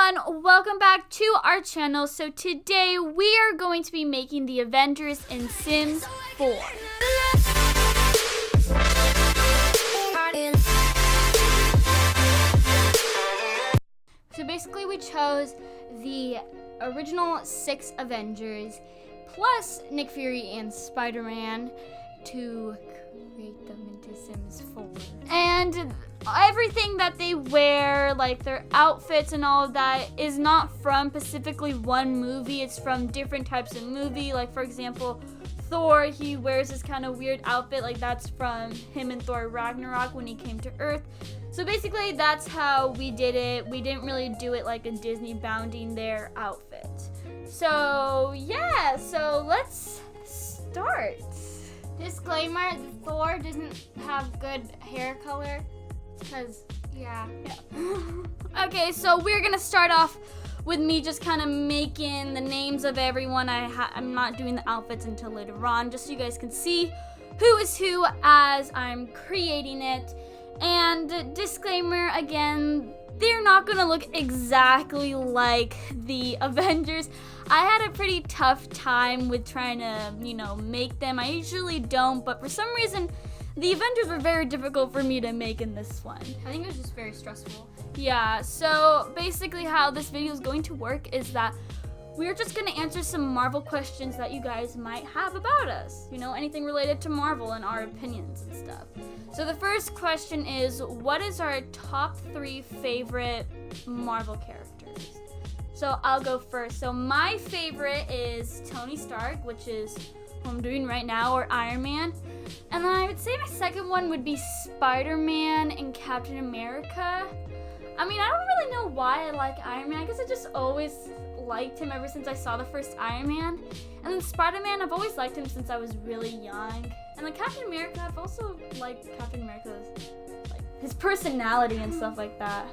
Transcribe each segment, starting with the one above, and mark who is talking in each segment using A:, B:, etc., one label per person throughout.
A: everyone, welcome back to our channel. So today we are going to be making the Avengers in Sims 4. So basically we chose the original 6 Avengers plus Nick Fury and Spider-Man to create them into Sims 4. And everything that they wear, like their outfits and all of that, is not from specifically one movie. It's from different types of movie. Like, for example, Thor, he wears this kind of weird outfit. Like, that's from him in Thor Ragnarok when he came to Earth. So basically, that's how we did it. We didn't really do it like a Disney bounding their outfit. So, yeah. So, let's start.
B: Disclaimer, Thor doesn't have good hair color. Because, yeah.
A: Okay, so we're going to start off with me just kind of making the names of everyone. I'm not doing the outfits until later on, just so you guys can see who is who as I'm creating it. And disclaimer, again, they're not going to look exactly like the Avengers. I had a pretty tough time with trying to, make them. I usually don't, but for some reason, the Avengers were very difficult for me to make in this one.
B: I think it was just very stressful.
A: Yeah, so basically how this video is going to work is that we're just going to answer some Marvel questions that you guys might have about us. Anything related to Marvel and our opinions and stuff. So the first question is, what is our top 3 favorite Marvel characters? So I'll go first. So my favorite is Tony Stark, which is who I'm doing right now, or Iron Man. And then I would say my second one would be Spider-Man and Captain America. I mean, I don't really know why I like Iron Man. I guess I just always liked him ever since I saw the first Iron Man. And then Spider-Man, I've always liked him since I was really young. And then Captain America, I've also liked Captain America's, his personality and stuff like that.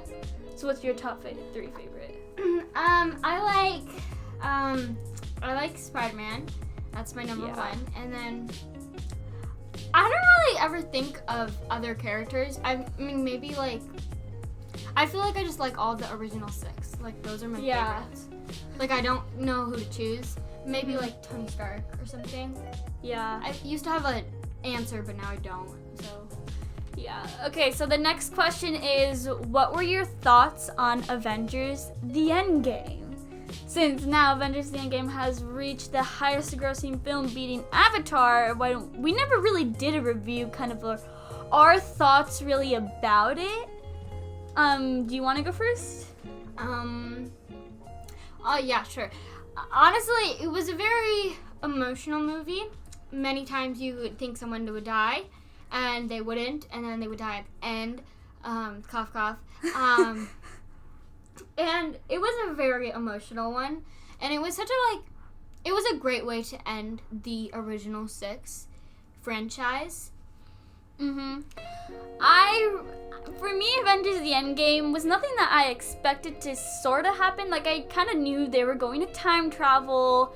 A: So what's your top 3 favorite?
B: I like Spider-Man. That's my number one. And then I don't really ever think of other characters. I mean, maybe I feel like I just like all the original 6. Like, those are my favorites. Like, I don't know who to choose. Maybe Tony Stark or something.
A: Yeah.
B: I used to have an answer, but now I don't. So
A: yeah. Okay, so the next question is, what were your thoughts on Avengers the Endgame? Since now Avengers the Endgame has reached the highest grossing film, beating Avatar, we never really did a review, kind of our thoughts really about it. Do you want to go first?
B: Yeah, sure. Honestly, it was a very emotional movie. Many times you would think someone would die, and they wouldn't, and then they would die at the end. Cough, cough. And it was a very emotional one, and it was it was a great way to end the original 6 franchise.
A: For me, Avengers the Endgame was nothing that I expected to sort of happen. Like, I kind of knew they were going to time travel.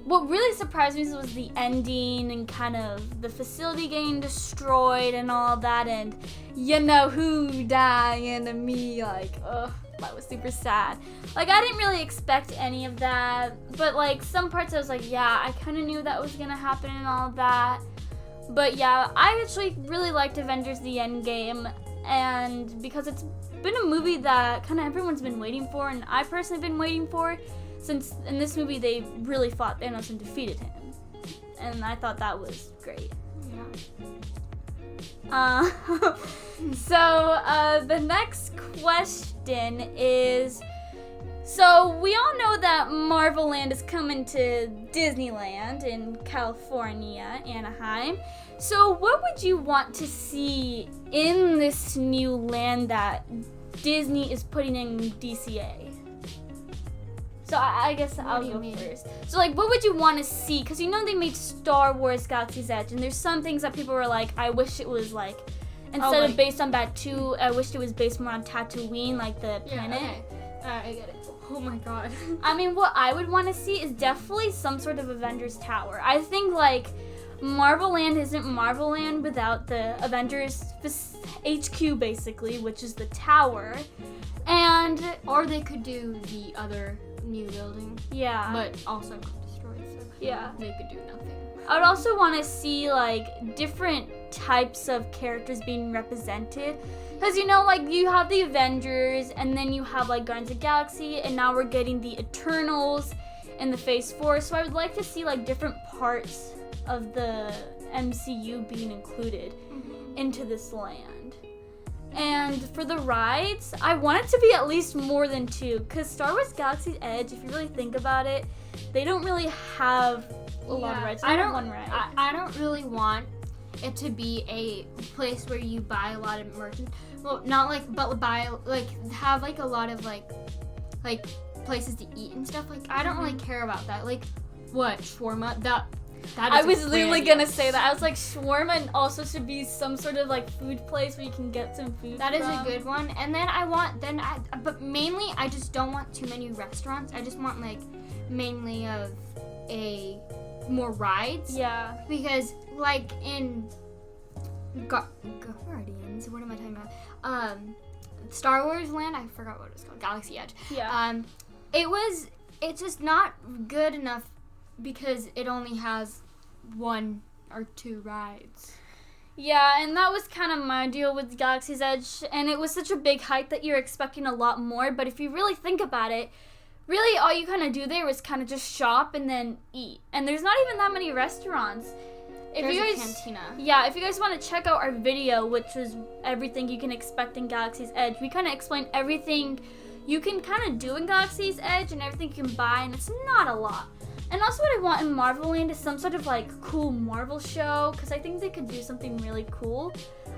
A: What really surprised me was the ending and kind of the facility getting destroyed and all that, and who dying and me, that was super sad. I didn't really expect any of that, but some parts I was like, yeah, I kind of knew that was gonna happen and all of that. But yeah, I actually really liked Avengers the Endgame, and because it's been a movie that kind of everyone's been waiting for, and I personally been waiting for, since in this movie they really fought Thanos and defeated him. And I thought that was great.
B: Yeah.
A: So the next question is, so we all know that Marvel Land is coming to Disneyland in California, Anaheim. So what would you want to see in this new land that Disney is putting in DCA? So I guess I'll go first. So what would you want to see? Because they made Star Wars Galaxy's Edge, and there's some things that people were like, I wish it was instead of based on Batuu, I wished it was based more on Tatooine, the planet.
B: Okay. I get it. Oh my god.
A: I mean, what I would want to see is definitely some sort of Avengers Tower. I think Marvel Land isn't Marvel Land without the Avengers HQ, basically, which is the tower. And
B: or they could do the other new building.
A: Yeah.
B: But also destroyed, so
A: yeah.
B: They could do nothing.
A: I would also want to see like different types of characters being represented. Because you know, like you have the Avengers, and then you have like Guardians of the Galaxy, and now we're getting the Eternals in the Phase 4. So I would like to see like different parts of the MCU being included into this land. And for the rides, I want it to be at least more than 2, because Star Wars Galaxy's Edge, if you really think about it, they don't really have a lot of rides. They have one ride.
B: I don't really want it to be a place where you buy a lot of merchandise. Well, not like, but buy, like, have like a lot of like places to eat and stuff. Like, I don't really care about that. Like, what, shawarma? That
A: I was literally gonna say that. I was like, shawarma also should be some sort of like food place where you can get some food.
B: That is a good one. And then but mainly I just don't want too many restaurants. I just want like mainly of a more rides.
A: Yeah.
B: Because like in Guardians, what am I talking about? Star Wars Land, I forgot what it's called. Galaxy Edge.
A: Yeah.
B: It's just not good enough because it only has 1 or 2 rides.
A: Yeah, and that was kind of my deal with Galaxy's Edge, and it was such a big hype that you're expecting a lot more, but if you really think about it, really all you kind of do there was kind of just shop and then eat. And there's not even that many restaurants.
B: There's a cantina.
A: Yeah, if you guys want to check out our video, which was everything you can expect in Galaxy's Edge, we kind of explained everything you can kind of do in Galaxy's Edge and everything you can buy, and it's not a lot. And also what I want in Marvel Land is some sort of like cool Marvel show, because I think they could do something really cool.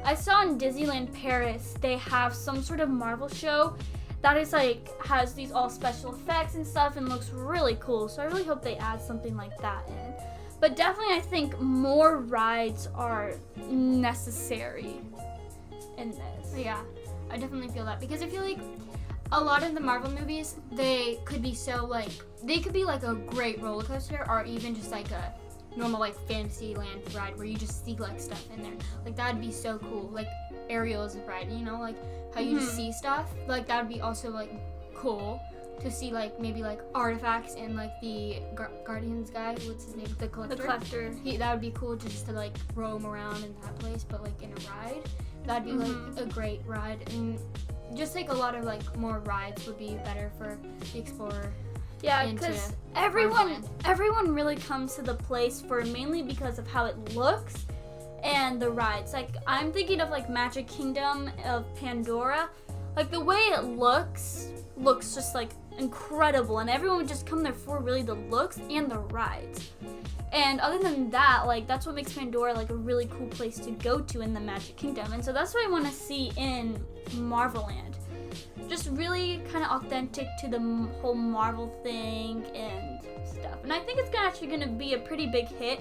A: I saw in Disneyland Paris, they have some sort of Marvel show that is like, has these all special effects and stuff and looks really cool. So I really hope they add something like that in. But definitely I think more rides are necessary in this.
B: Yeah, I definitely feel that, because I feel like a lot of the Marvel movies, they could be so like, they could be like a great roller coaster, or even just like a normal like Fantasyland ride where you just see like stuff in there. Like that would be so cool. Like Ariel's ride, you know, like how you just see stuff. Like that would be also like cool to see, like maybe like artifacts and like the Guardians guy, what's his name, the Collector.
A: The Collector.
B: That would be cool just to like roam around in that place, but like in a ride. That'd be like a great ride, and just like a lot of like more rides would be better for the Explorer.
A: Yeah, because everyone really comes to the place for mainly because of how it looks and the rides. Like I'm thinking of like Magic Kingdom of Pandora. Like the way it looks just like incredible, and everyone would just come there for really the looks and the rides. And other than that, like that's what makes Pandora like a really cool place to go to in the Magic Kingdom. And so that's what I want to see in Marvel Land. Just really kind of authentic to the whole Marvel thing and stuff. And I think it's actually going to be a pretty big hit.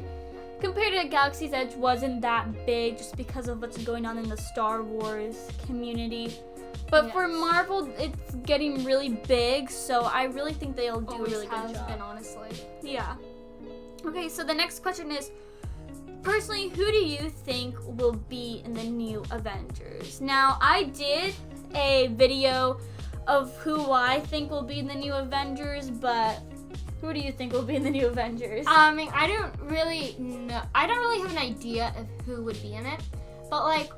A: Compared to Galaxy's Edge wasn't that big just because of what's going on in the Star Wars community. But for Marvel, it's getting really big, so I really think they'll do a really good job.
B: Been, honestly.
A: Yeah. Okay, so the next question is, personally, who do you think will be in the new Avengers? Now, I did a video of who I think will be in the new Avengers, but who do you think will be in the new Avengers?
B: I don't really know. I don't really have an idea of who would be in it, but like,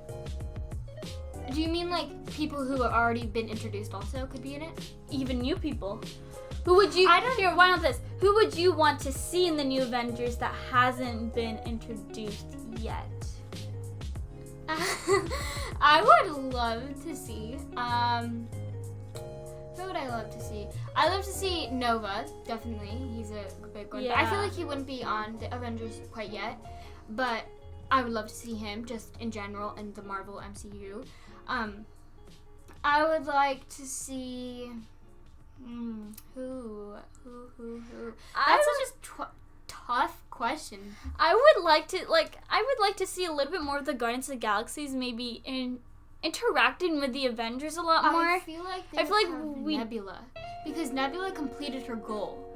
B: do you mean like people who have already been introduced also could be in it?
A: Even new people. Who would you? Here, why not this? Who would you want to see in the new Avengers that hasn't been introduced yet?
B: I would love to see. Who would I love to see? I love to see Nova. Definitely, he's a big one.
A: Yeah.
B: But I feel like he wouldn't be on the Avengers quite yet. But I would love to see him just in general in the Marvel MCU. I would like to see. Who? That's such a tough question.
A: I would like to see a little bit more of the Guardians of the Galaxies, maybe interacting with the Avengers a lot more.
B: I feel like Nebula, because Nebula completed her goal.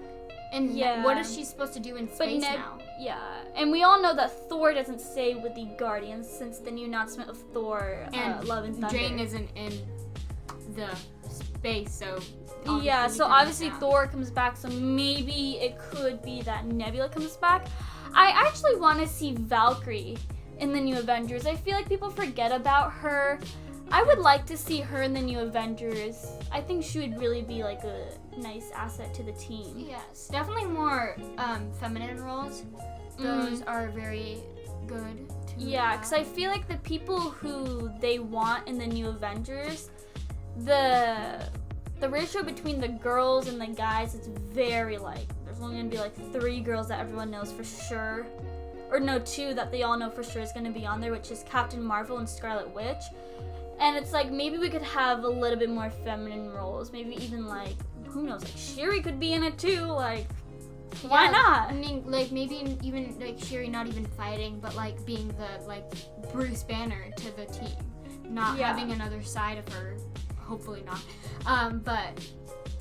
B: And
A: Yeah.
B: what is she supposed to do in space now?
A: Yeah, and we all know that Thor doesn't stay with the Guardians since the new announcement of Thor,
B: And
A: Love and Thunder.
B: Jane isn't in the space, so
A: Yeah,
B: obviously
A: so
B: we can
A: obviously
B: understand.
A: Thor comes back, so maybe it could be that Nebula comes back. I actually want to see Valkyrie in the new Avengers. I feel like people forget about her. I would like to see her in the new Avengers. I think she would really be like a nice asset to the team.
B: Yes, definitely more feminine roles. Those are very good to
A: Yeah, because I feel like the people who they want in the new Avengers, the ratio between the girls and the guys is very like, there's only going to be like 3 girls that everyone knows for sure. Or no, 2 that they all know for sure is going to be on there, which is Captain Marvel and Scarlet Witch. And it's like, maybe we could have a little bit more feminine roles. Maybe even like, who knows, like Shuri could be in it too. Like, why not?
B: I mean, like maybe even like Shuri not even fighting, but like being the like Bruce Banner to the team, not having another side of her. Hopefully not.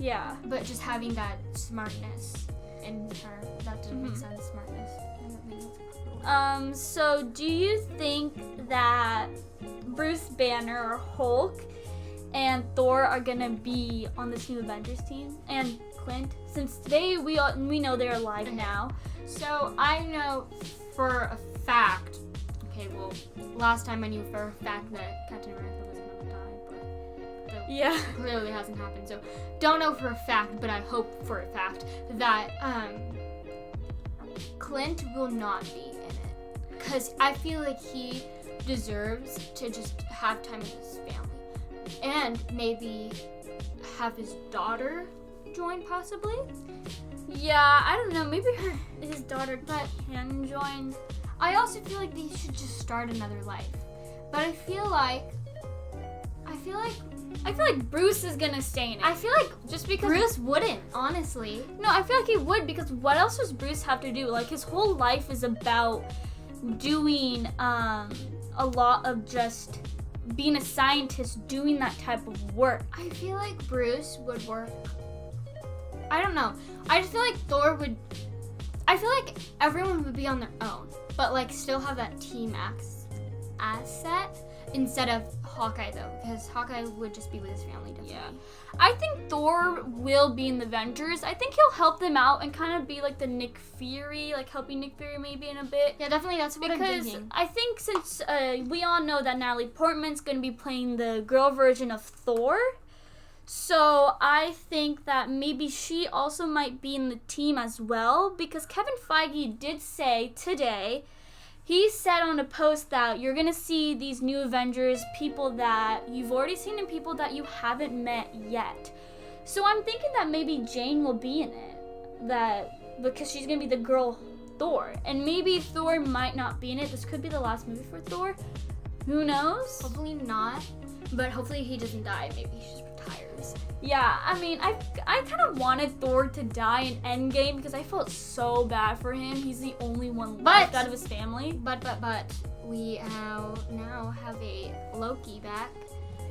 A: Yeah.
B: But just having that smartness in her. That doesn't make sense. Smartness.
A: So do you think that Bruce Banner or Hulk and Thor are gonna be on this new Avengers team? And Clint, since today we know they're alive now.
B: So I know for a fact. Okay, well, last time I knew for a fact that Captain America was gonna die, but
A: Yeah.
B: clearly hasn't happened. So don't know for a fact, but I hope for a fact that Clint will not be in it, because I feel like he deserves to just have time with his family and maybe have his daughter join possibly.
A: Yeah, I don't know. Maybe his daughter can join.
B: I also feel like they should just start another life, but I feel like
A: Bruce is gonna stay in it.
B: I feel like
A: just because
B: Bruce wouldn't, honestly.
A: No, I feel like he would, because what else does Bruce have to do? Like, his whole life is about doing a lot of just being a scientist, doing that type of work.
B: I feel like Bruce would work. I don't know. I just feel like Thor would. I feel like everyone would be on their own, but like still have that team asset instead of Hawkeye though, because Hawkeye would just be with his family. Definitely.
A: Yeah. I think Thor will be in the Avengers. I think he'll help them out and kind of be like the Nick Fury, like helping Nick Fury maybe in a bit.
B: Yeah, definitely. That's what I'm thinking.
A: Because I think since we all know that Natalie Portman's going to be playing the girl version of Thor, so I think that maybe she also might be in the team as well, because Kevin Feige did say today, he said on a post that you're going to see these new Avengers, people that you've already seen and people that you haven't met yet. So I'm thinking that maybe Jane will be in it, because she's going to be the girl Thor. And maybe Thor might not be in it. This could be the last movie for Thor. Who knows?
B: Hopefully not, but hopefully he doesn't die. Maybe he just retires.
A: Yeah, I mean, I kind of wanted Thor to die in Endgame because I felt so bad for him. He's the only one left out of his family.
B: But we now have a Loki back,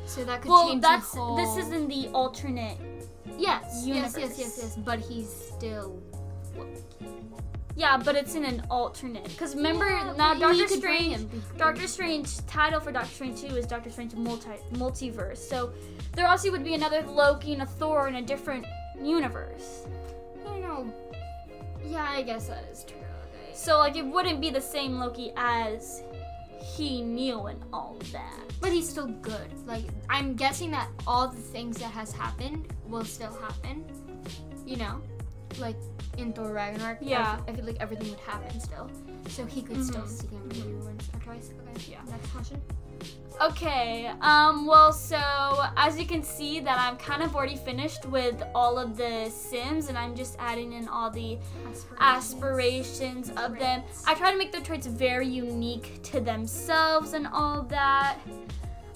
B: so that could change
A: the
B: whole.
A: This is in the alternate.
B: Yes.
A: universe.
B: But he's still Loki.
A: Yeah, but it's in an alternate. Because remember,
B: Yeah,
A: now
B: but you
A: Doctor
B: could bring
A: Strange.
B: him.
A: Doctor Strange title for Doctor Strange 2 is Doctor Strange Multiverse. So there also would be another Loki and a Thor in a different universe.
B: You know. Yeah, I guess that is true. Okay.
A: So like it wouldn't be the same Loki as he knew and all that.
B: But he's still good. Like, I'm guessing that all the things that has happened will still happen. You know? Like, in Thor Ragnarok.
A: Yeah.
B: I feel like everything would happen still. So he could still see him maybe once or twice. Okay.
A: Yeah.
B: Next question.
A: Okay, well, so as you can see that I'm kind of already finished with all of the Sims, and I'm just adding in all the aspirations of them. I try to make their traits very unique to themselves and all that.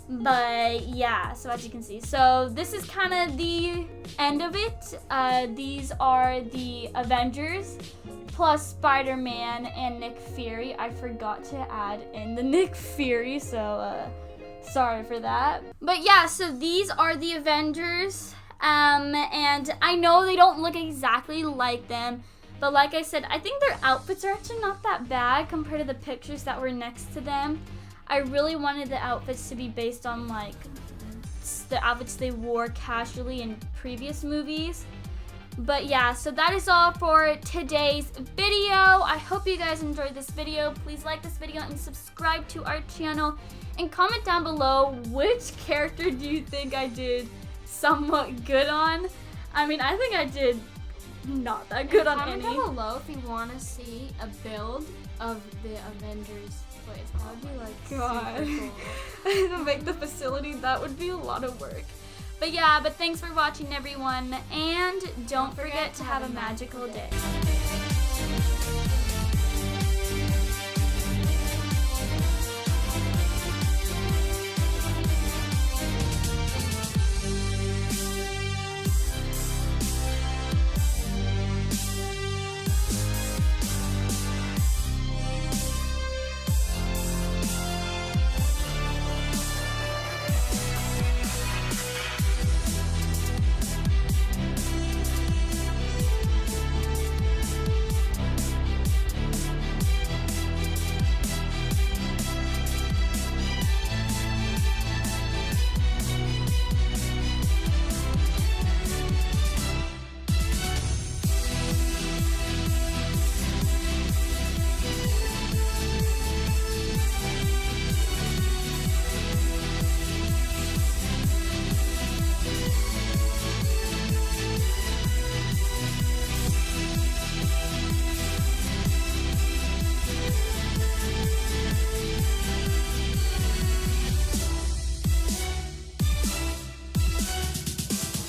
A: But yeah, so as you can see, so this is kind of the end of it. These are the Avengers plus Spider-Man and Nick Fury. I forgot to add in the Nick Fury, so sorry for that. But yeah, so these are the Avengers. And I know they don't look exactly like them, but like I said, I think their outfits are actually not that bad compared to the pictures that were next to them. I really wanted the outfits to be based on like the outfits they wore casually in previous movies. But yeah, so that is all for today's video. I hope you guys enjoyed this video. Please like this video and subscribe to our channel. And comment down below which character do you think I did somewhat good on. I mean, I think I did not that good on any.
B: Comment down below if you want to see a build of the Avengers. Wait, that would be like super cool.
A: To make the facility, that would be a lot of work. But yeah, but thanks for watching, everyone, and don't forget to have a magical day.